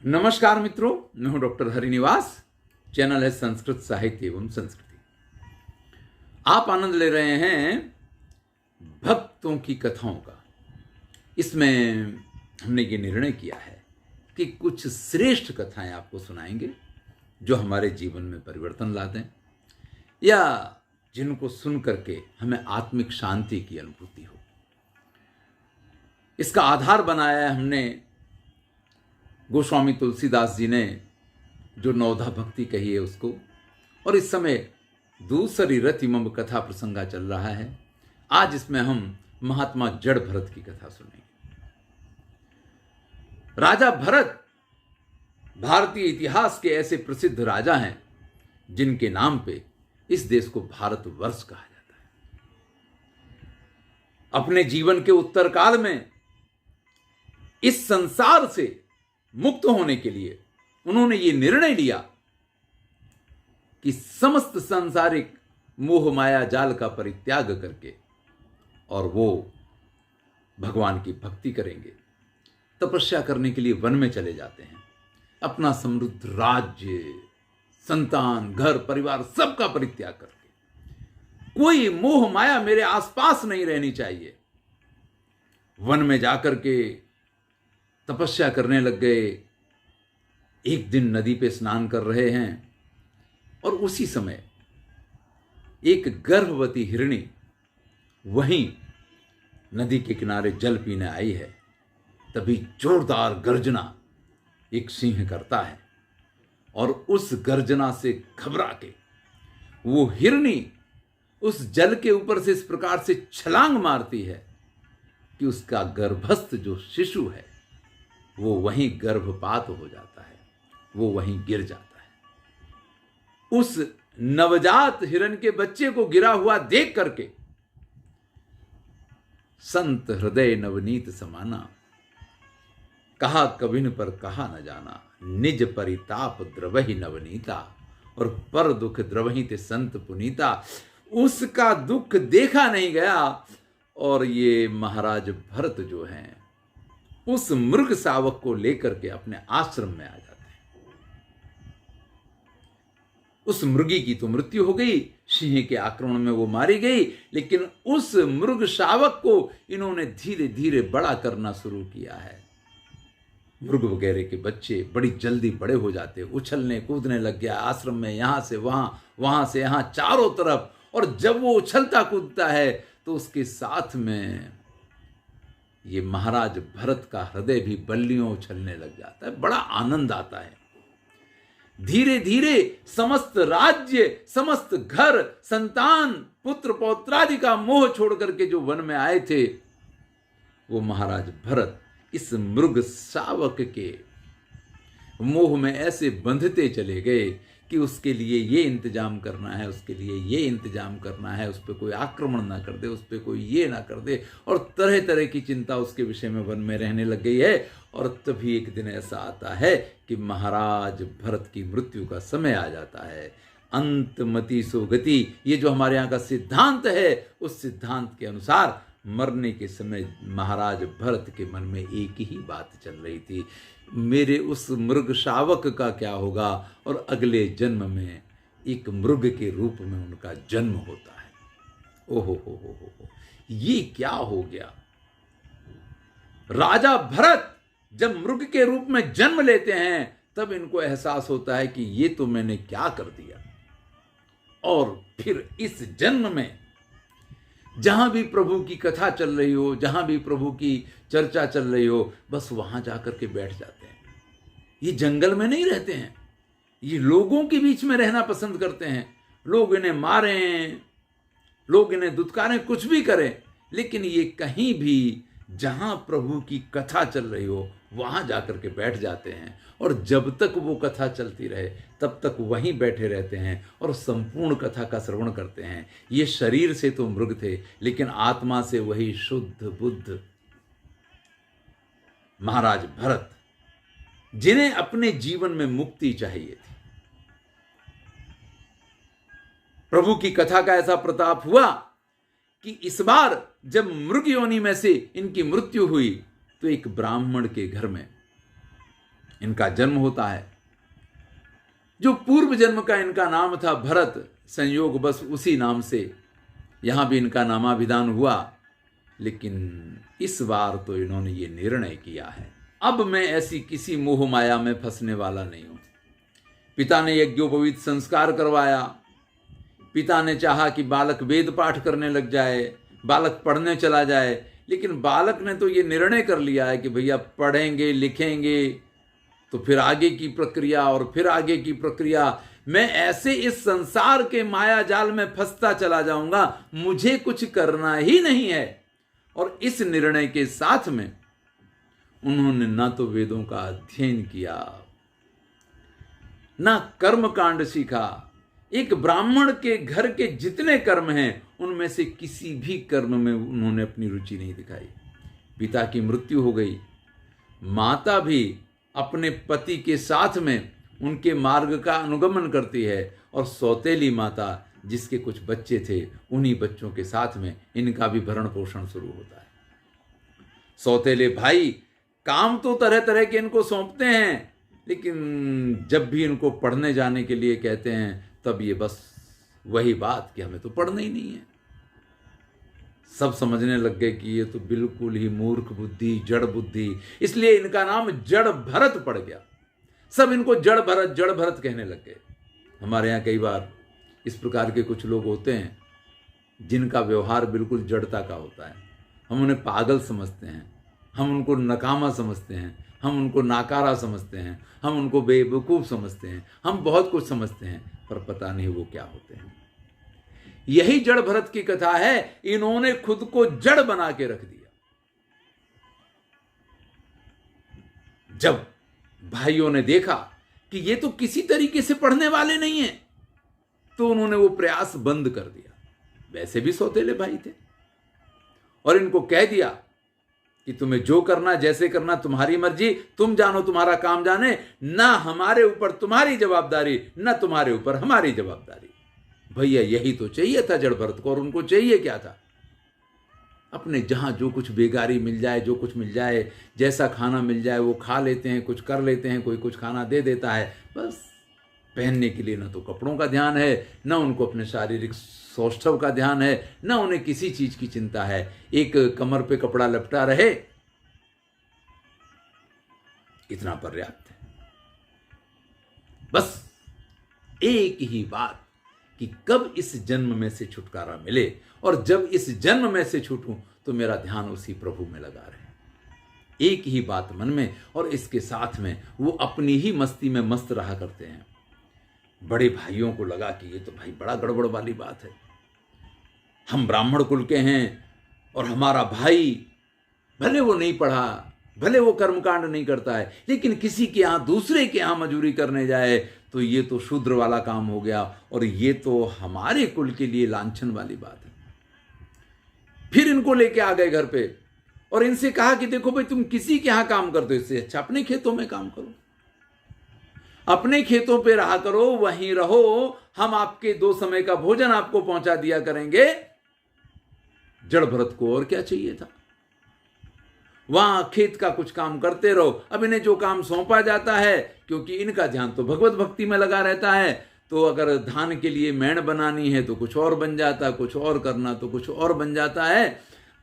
नमस्कार मित्रों, मैं हूं डॉक्टर हरिनिवास। चैनल है संस्कृत साहित्य एवं संस्कृति। आप आनंद ले रहे हैं भक्तों की कथाओं का। इसमें हमने ये निर्णय किया है कि कुछ श्रेष्ठ कथाएं आपको सुनाएंगे जो हमारे जीवन में परिवर्तन ला दें या जिनको सुन करके हमें आत्मिक शांति की अनुभूति हो। इसका आधार बनाया है हमने गोस्वामी तुलसीदास जी ने जो नवधा भक्ति कही है उसको, और इस समय दूसरी रति मम कथा प्रसंगा चल रहा है। आज इसमें हम महात्मा जड़ भरत की कथा सुनेंगे। राजा भरत भारतीय इतिहास के ऐसे प्रसिद्ध राजा हैं जिनके नाम पे इस देश को भारतवर्ष कहा जाता है। अपने जीवन के उत्तरकाल में इस संसार से मुक्त होने के लिए उन्होंने ये निर्णय लिया कि समस्त सांसारिक मोह माया जाल का परित्याग करके और वो भगवान की भक्ति करेंगे। तपस्या करने के लिए वन में चले जाते हैं। अपना समृद्ध राज्य, संतान, घर परिवार सबका परित्याग करके, कोई मोह माया मेरे आसपास नहीं रहनी चाहिए। वन में जाकर के तपस्या करने लग गए। एक दिन नदी पे स्नान कर रहे हैं और उसी समय एक गर्भवती हिरणी वहीं नदी के किनारे जल पीने आई है। तभी जोरदार गर्जना एक सिंह करता है और उस गर्जना से घबरा के वो हिरणी उस जल के ऊपर से इस प्रकार से छलांग मारती है कि उसका गर्भस्थ जो शिशु है वो वहीं गर्भपात हो जाता है, वो वहीं गिर जाता है। उस नवजात हिरण के बच्चे को गिरा हुआ देख करके संत हृदय नवनीत समाना, कहा कबिन पर कहा न जाना, निज परिताप द्रवहि नवनीता, और पर दुख द्रवहि ते संत पुनीता। उसका दुख देखा नहीं गया और ये महाराज भरत जो हैं उस मृग शावक को लेकर के अपने आश्रम में आ जाते हैं। उस मृगी की तो मृत्यु हो गई, सिंह के आक्रमण में वो मारी गई, लेकिन उस मृग शावक को इन्होंने धीरे धीरे बड़ा करना शुरू किया है। मृग वगैरह के बच्चे बड़ी जल्दी बड़े हो जाते, उछलने कूदने लग गया आश्रम में, यहां से वहां, वहां से यहां, चारों तरफ। और जब वो उछलता कूदता है तो उसके साथ में ये महाराज भरत का हृदय भी बल्लियों उछलने लग जाता है। बड़ा आनंद आता है। धीरे धीरे समस्त राज्य, समस्त घर, संतान, पुत्र पौत्रादि का मोह छोड़ करके जो वन में आए थे, वो महाराज भरत इस मृग शावक के मोह में ऐसे बंधते चले गए कि उसके लिए ये इंतजाम करना है, उसके लिए ये इंतजाम करना है, उस पर कोई आक्रमण ना कर दे, उस पर कोई ये ना कर दे, और तरह तरह की चिंता उसके विषय में वन में रहने लग गई है। और तभी एक दिन ऐसा आता है कि महाराज भरत की मृत्यु का समय आ जाता है। अंतमति सोगति, ये जो हमारे यहाँ का सिद्धांत है, उस सिद्धांत के अनुसार मरने के समय महाराज भरत के मन में एक ही बात चल रही थी, मेरे उस मृग शावक का क्या होगा, और अगले जन्म में एक मृग के रूप में उनका जन्म होता है। ओहो हो, ये क्या हो गया। राजा भरत जब मृग के रूप में जन्म लेते हैं तब इनको एहसास होता है कि ये तो मैंने क्या कर दिया। और फिर इस जन्म में जहां भी प्रभु की कथा चल रही हो, जहां भी प्रभु की चर्चा चल रही हो, बस वहां जाकर के बैठ जाते हैं। ये जंगल में नहीं रहते हैं, ये लोगों के बीच में रहना पसंद करते हैं। लोग इन्हें मारें, लोग इन्हें दुत्कारें, कुछ भी करें, लेकिन ये कहीं भी जहां प्रभु की कथा चल रही हो वहां जाकर के बैठ जाते हैं। और जब तक वो कथा चलती रहे तब तक वहीं बैठे रहते हैं और संपूर्ण कथा का श्रवण करते हैं। ये शरीर से तो मृग थे, लेकिन आत्मा से वही शुद्ध बुद्ध महाराज भरत, जिन्हें अपने जीवन में मुक्ति चाहिए थी। प्रभु की कथा का ऐसा प्रताप हुआ कि इस बार जब मृग योनि में से इनकी मृत्यु हुई तो एक ब्राह्मण के घर में इनका जन्म होता है। जो पूर्व जन्म का इनका नाम था भरत, संयोग बस उसी नाम से यहां भी इनका नामाभिधान हुआ। लेकिन इस बार तो इन्होंने ये निर्णय किया है, अब मैं ऐसी किसी मोह माया में फंसने वाला नहीं हूं। पिता ने यज्ञोपवीत संस्कार करवाया। पिता ने चाहा कि बालक वेद पाठ करने लग जाए, बालक पढ़ने चला जाए, लेकिन बालक ने तो ये निर्णय कर लिया है कि भैया पढ़ेंगे लिखेंगे तो फिर आगे की प्रक्रिया और फिर आगे की प्रक्रिया, मैं ऐसे इस संसार के माया जाल में फंसता चला जाऊंगा, मुझे कुछ करना ही नहीं है। और इस निर्णय के साथ में उन्होंने ना तो वेदों का अध्ययन किया, ना कर्म कांड सीखा। एक ब्राह्मण के घर के जितने कर्म हैं उनमें से किसी भी कर्म में उन्होंने अपनी रुचि नहीं दिखाई। पिता की मृत्यु हो गई, माता भी अपने पति के साथ में उनके मार्ग का अनुगमन करती है, और सौतेली माता जिसके कुछ बच्चे थे उन्हीं बच्चों के साथ में इनका भी भरण पोषण शुरू होता है। सौतेले भाई काम तो तरह तरह के इनको सौंपते हैं, लेकिन जब भी इनको पढ़ने जाने के लिए कहते हैं तब ये बस वही बात कि हमें तो पढ़ना ही नहीं है। सब समझने लग गए कि ये तो बिल्कुल ही मूर्ख बुद्धि, जड़ बुद्धि, इसलिए इनका नाम जड़ भरत पड़ गया। सब इनको जड़ भरत कहने लग गए। हमारे यहाँ कई बार इस प्रकार के कुछ लोग होते हैं जिनका व्यवहार बिल्कुल जड़ता का होता है। हम उन्हें पागल समझते हैं, हम उनको नकामा समझते हैं, हम उनको नाकारा समझते हैं, हम उनको बेवकूफ़ समझते हैं, हम बहुत कुछ समझते हैं, पर पता नहीं वो क्या होते हैं। यही जड़ भरत की कथा है। इन्होंने खुद को जड़ बना के रख दिया। जब भाइयों ने देखा कि ये तो किसी तरीके से पढ़ने वाले नहीं हैं, तो उन्होंने वो प्रयास बंद कर दिया। वैसे भी सौतेले भाई थे, और इनको कह दिया कि तुम्हें जो करना जैसे करना तुम्हारी मर्जी, तुम जानो तुम्हारा काम जाने, ना हमारे ऊपर तुम्हारी जवाबदारी, ना तुम्हारे ऊपर हमारी जवाबदारी। भैया यही तो चाहिए था जड़ भरत को। और उनको चाहिए क्या था? अपने जहां जो कुछ बेगारी मिल जाए, जो कुछ मिल जाए, जैसा खाना मिल जाए वो खा लेते हैं, कुछ कर लेते हैं, कोई कुछ खाना दे देता है, बस पहनने के लिए ना तो कपड़ों का ध्यान है, ना उनको अपने शारीरिक सौष्ठव का ध्यान है, ना उन्हें किसी चीज की चिंता है। एक कमर पे कपड़ा लपटा रहे, इतना पर्याप्त है। बस एक ही बात कि कब इस जन्म में से छुटकारा मिले, और जब इस जन्म में से छूटूं तो मेरा ध्यान उसी प्रभु में लगा रहे। एक ही बात मन में, और इसके साथ में वो अपनी ही मस्ती में मस्त रहा करते हैं। बड़े भाइयों को लगा कि ये तो भाई बड़ा गड़बड़ वाली बात है। हम ब्राह्मण कुल के हैं और हमारा भाई भले वो नहीं पढ़ा, भले वो कर्मकांड नहीं करता है, लेकिन किसी के यहाँ, दूसरे के यहाँ मजूरी करने जाए तो ये तो शूद्र वाला काम हो गया, और ये तो हमारे कुल के लिए लांछन वाली बात है। फिर इनको लेके आ गए घर पे और इनसे कहा कि देखो भाई, तुम किसी के यहाँ काम करते हो, इससे अच्छा अपने खेतों में काम करो, अपने खेतों पे रहा करो, वहीं रहो, हम आपके 2 समय का भोजन आपको पहुंचा दिया करेंगे। जड़ भरत को और क्या चाहिए था? वहां खेत का कुछ काम करते रहो। अब इन्हें जो काम सौंपा जाता है, क्योंकि इनका ध्यान तो भगवत भक्ति में लगा रहता है, तो अगर धान के लिए मैण बनानी है तो कुछ और बन जाता, कुछ और करना तो कुछ और बन जाता है।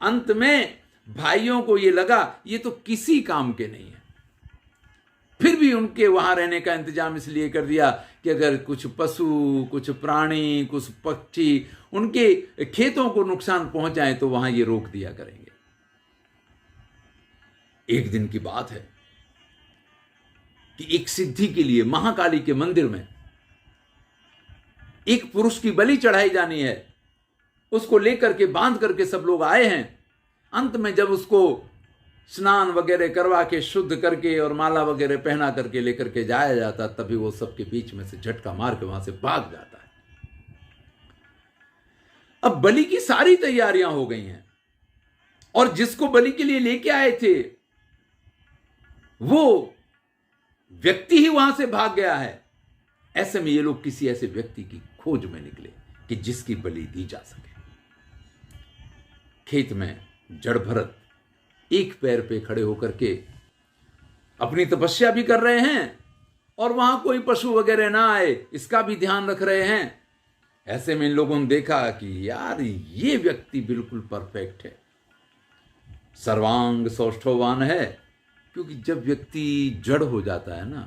अंत में भाइयों को ये लगा ये तो किसी काम के नहीं है। फिर भी उनके वहां रहने का इंतजाम इसलिए कर दिया कि अगर कुछ पशु, कुछ प्राणी, कुछ पक्षी उनके खेतों को नुकसान पहुंचाए तो वहां ये रोक दिया करेंगे। एक दिन की बात है कि एक सिद्धि के लिए महाकाली के मंदिर में एक पुरुष की बलि चढ़ाई जानी है। उसको लेकर के बांध करके सब लोग आए हैं। अंत में जब उसको स्नान वगैरह करवा के शुद्ध करके और माला वगैरह पहना करके लेकर के जाया जाता, तभी वो सबके बीच में से झटका मार के वहां से भाग जाता है। अब बलि की सारी तैयारियां हो गई हैं और जिसको बलि के लिए लेके आए थे वो व्यक्ति ही वहां से भाग गया है। ऐसे में ये लोग किसी ऐसे व्यक्ति की खोज में निकले कि जिसकी बलि दी जा सके। खेत में जड़ भरत एक पैर पे खड़े होकर के अपनी तपस्या भी कर रहे हैं और वहां कोई पशु वगैरह ना आए, इसका भी ध्यान रख रहे हैं। ऐसे में इन लोगों ने देखा कि यार ये व्यक्ति बिल्कुल परफेक्ट है, सर्वांग सौष्ठववान है। क्योंकि जब व्यक्ति जड़ हो जाता है ना,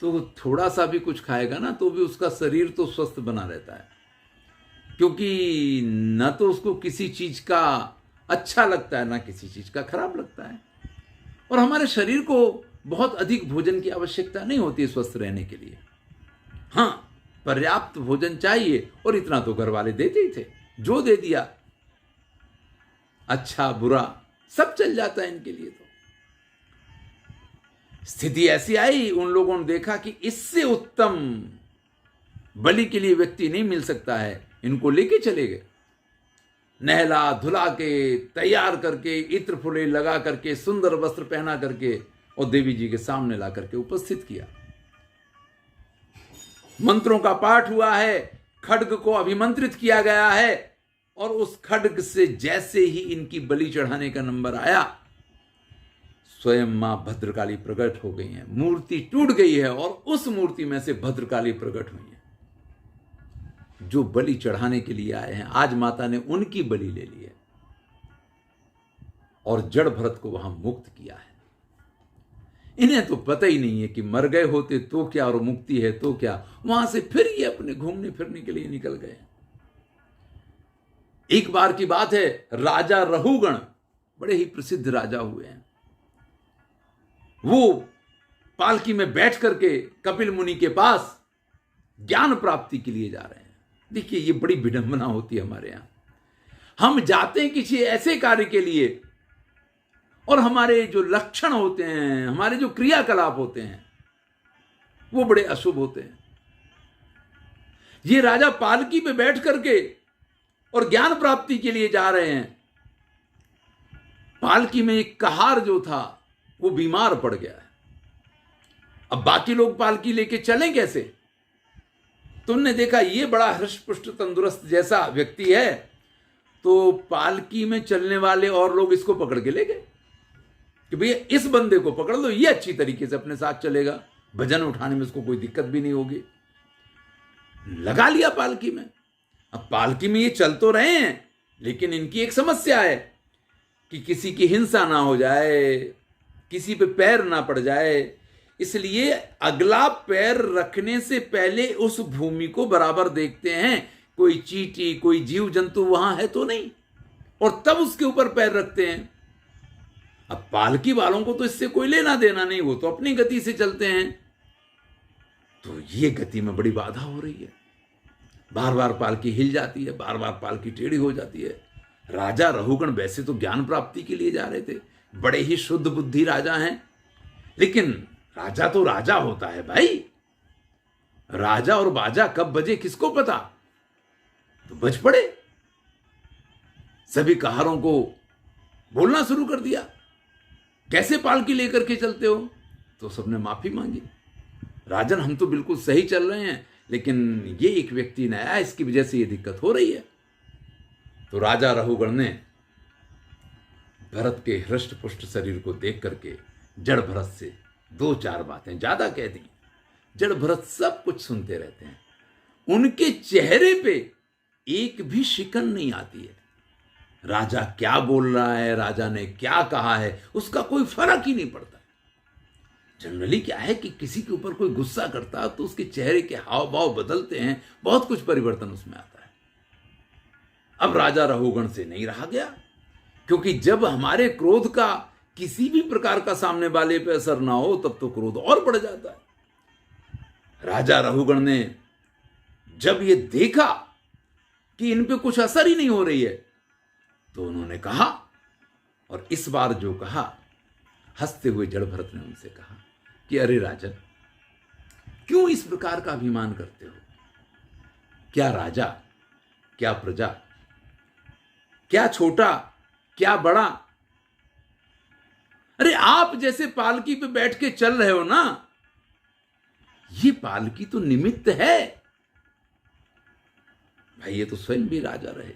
तो थोड़ा सा भी कुछ खाएगा ना तो भी उसका शरीर तो स्वस्थ बना रहता है, क्योंकि न तो उसको किसी चीज का अच्छा लगता है ना किसी चीज का खराब लगता है। और हमारे शरीर को बहुत अधिक भोजन की आवश्यकता नहीं होती स्वस्थ रहने के लिए। हाँ, पर्याप्त भोजन चाहिए, और इतना तो घर वाले देते ही थे, जो दे दिया अच्छा बुरा सब चल जाता है इनके लिए। तो स्थिति ऐसी आई, उन लोगों ने देखा कि इससे उत्तम बलि के लिए व्यक्ति नहीं मिल सकता है। इनको लेके चले गए, नहला धुला के तैयार करके, इत्र फुले लगा करके, सुंदर वस्त्र पहना करके, और देवी जी के सामने ला करके उपस्थित किया। मंत्रों का पाठ हुआ है, खड्ग को अभिमंत्रित किया गया है, और उस खड्ग से जैसे ही इनकी बलि चढ़ाने का नंबर आया, स्वयं मां भद्रकाली प्रकट हो गई हैं। मूर्ति टूट गई है और उस मूर्ति में से भद्रकाली प्रकट हुई है। जो बलि चढ़ाने के लिए आए हैं, आज माता ने उनकी बलि ले ली है और जड़ भरत को वहां मुक्त किया है। इन्हें तो पता ही नहीं है कि मर गए होते तो क्या और मुक्ति है तो क्या। वहां से फिर ये अपने घूमने फिरने के लिए निकल गए। एक बार की बात है, राजा रहुगण बड़े ही प्रसिद्ध राजा हुए हैं। वो पालकी में बैठ करके कपिल मुनि के पास ज्ञान प्राप्ति के लिए जा रहे हैं। देखिए, ये बड़ी विडंबना होती है हमारे यहां। हम जाते हैं किसी ऐसे कार्य के लिए, और हमारे जो लक्षण होते हैं, हमारे जो क्रियाकलाप होते हैं, वो बड़े अशुभ होते हैं। ये राजा पालकी पे बैठ करके और ज्ञान प्राप्ति के लिए जा रहे हैं। पालकी में एक कहार जो था वो बीमार पड़ गया है। अब बाकी लोग पालकी लेके चलें कैसे? तुमने देखा ये बड़ा हृष्ट-पुष्ट तंदुरुस्त जैसा व्यक्ति है, तो पालकी में चलने वाले और लोग इसको पकड़ के ले गए कि भैया इस बंदे को पकड़ लो, ये अच्छी तरीके से अपने साथ चलेगा, भजन उठाने में इसको कोई दिक्कत भी नहीं होगी। लगा लिया पालकी में। अब पालकी में ये चल तो रहे हैं, लेकिन इनकी एक समस्या है कि किसी की हिंसा ना हो जाए, किसी पे पैर ना पड़ जाए, इसलिए अगला पैर रखने से पहले उस भूमि को बराबर देखते हैं, कोई चींटी कोई जीव जंतु वहां है तो नहीं, और तब उसके ऊपर पैर रखते हैं। अब पालकी वालों को तो इससे कोई लेना देना नहीं, वो तो अपनी गति से चलते हैं। तो ये गति में बड़ी बाधा हो रही है, बार बार पालकी हिल जाती है, बार बार पालकी टेढ़ी हो जाती है। राजा रहुगण वैसे तो ज्ञान प्राप्ति के लिए जा रहे थे, बड़े ही शुद्ध बुद्धि राजा हैं, लेकिन राजा तो राजा होता है भाई। राजा और बाजा कब बजे किसको पता, तो बज पड़े। सभी कहारों को बोलना शुरू कर दिया, कैसे पालकी लेकर के चलते हो? तो सबने माफी मांगी, राजन हम तो बिल्कुल सही चल रहे हैं, लेकिन ये एक व्यक्ति नया है, इसकी वजह से ये दिक्कत हो रही है। तो राजा रहुगण ने भरत के हृष्ट पुष्ट शरीर को देख करके जड़ भरत से दो चार बातें ज्यादा कह दी। जड़ भरत सब कुछ सुनते रहते हैं, उनके चेहरे पे एक भी शिकन नहीं आती है। राजा क्या बोल रहा है, राजा ने क्या कहा है, उसका कोई फर्क ही नहीं पड़ता। जनरली क्या है कि किसी के ऊपर कोई गुस्सा करता तो उसके चेहरे के हाव भाव बदलते हैं, बहुत कुछ परिवर्तन उसमें आता है। अब राजा रहुगण से नहीं रहा गया, क्योंकि जब हमारे क्रोध का किसी भी प्रकार का सामने वाले पे असर ना हो तब तो क्रोध और बढ़ जाता है। राजा रहुगण ने जब ये देखा कि इन पे कुछ असर ही नहीं हो रही है, तो उन्होंने कहा, और इस बार जो कहा, हंसते हुए जड़ भरत ने उनसे कहा कि अरे राजन, क्यों इस प्रकार का अभिमान करते हो? क्या राजा, क्या प्रजा, क्या छोटा, क्या बड़ा? अरे आप जैसे पालकी पे बैठ के चल रहे हो ना, ये पालकी तो निमित्त है भाई, ये तो स्वयं भी राजा रहे,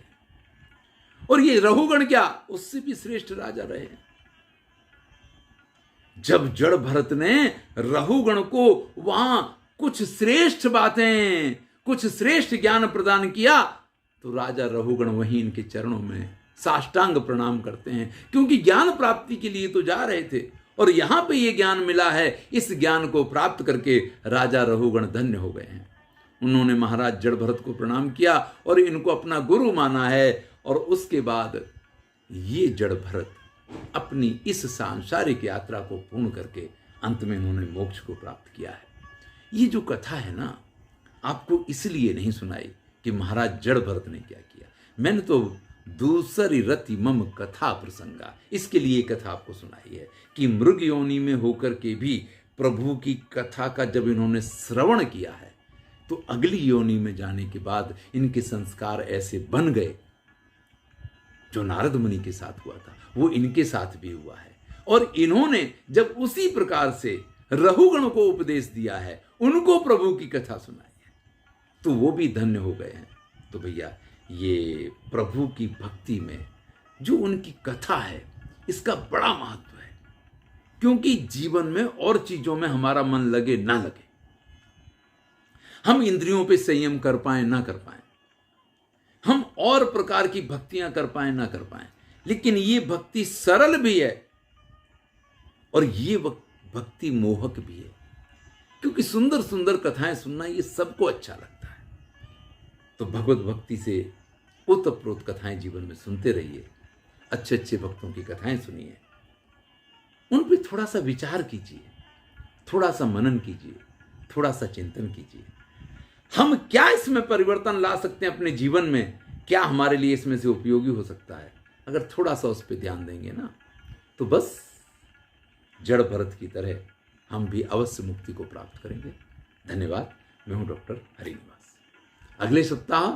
और ये रहुगण क्या, उससे भी श्रेष्ठ राजा रहे। जब जड़ भरत ने रहुगण को वहां कुछ श्रेष्ठ बातें, कुछ श्रेष्ठ ज्ञान प्रदान किया, तो राजा रहुगण वहीं इनके चरणों में साष्टांग प्रणाम करते हैं, क्योंकि ज्ञान प्राप्ति के लिए तो जा रहे थे और यहां पे ये ज्ञान मिला है। इस ज्ञान को प्राप्त करके राजा रहुगण धन्य हो गए हैं। उन्होंने महाराज जड़ भरत को प्रणाम किया और इनको अपना गुरु माना है। और उसके बाद ये जड़ भरत अपनी इस सांसारिक यात्रा को पूर्ण करके अंत में उन्होंने मोक्ष को प्राप्त किया है। ये जो कथा है ना, आपको इसलिए नहीं सुनाई कि महाराज जड़ भरत ने क्या किया। मैंने तो दूसरी रति मम कथा प्रसंगा, इसके लिए कथा आपको सुनाई है कि मृग योनि में होकर के भी प्रभु की कथा का जब इन्होंने श्रवण किया है, तो अगली योनि में जाने के बाद इनके संस्कार ऐसे बन गए। जो नारद मुनि के साथ हुआ था वो इनके साथ भी हुआ है। और इन्होंने जब उसी प्रकार से रहुगण को उपदेश दिया है, उनको प्रभु की कथा सुनाई है, तो वो भी धन्य हो गए हैं। तो भैया, ये प्रभु की भक्ति में जो उनकी कथा है, इसका बड़ा महत्व है। क्योंकि जीवन में और चीजों में हमारा मन लगे ना लगे, हम इंद्रियों पे संयम कर पाए ना कर पाए, हम और प्रकार की भक्तियां कर पाए ना कर पाए, लेकिन ये भक्ति सरल भी है और ये भक्ति मोहक भी है। क्योंकि सुंदर सुंदर कथाएं सुनना ये सबको अच्छा लगता है। तो भगवत भक्ति से ओतप्रोत कथाएं जीवन में सुनते रहिए, अच्छे अच्छे भक्तों की कथाएं सुनिए, उन पर थोड़ा सा विचार कीजिए, थोड़ा सा मनन कीजिए, थोड़ा सा चिंतन कीजिए। हम क्या इसमें परिवर्तन ला सकते हैं अपने जीवन में, क्या हमारे लिए इसमें से उपयोगी हो सकता है, अगर थोड़ा सा उस पर ध्यान देंगे ना, तो बस जड़ भरत की तरह हम भी अवश्य मुक्ति को प्राप्त करेंगे। धन्यवाद। मैं हूं डॉक्टर हरिनिवास। अगले सप्ताह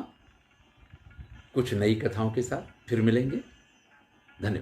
कुछ नई कथाओं के साथ फिर मिलेंगे। धन्यवाद।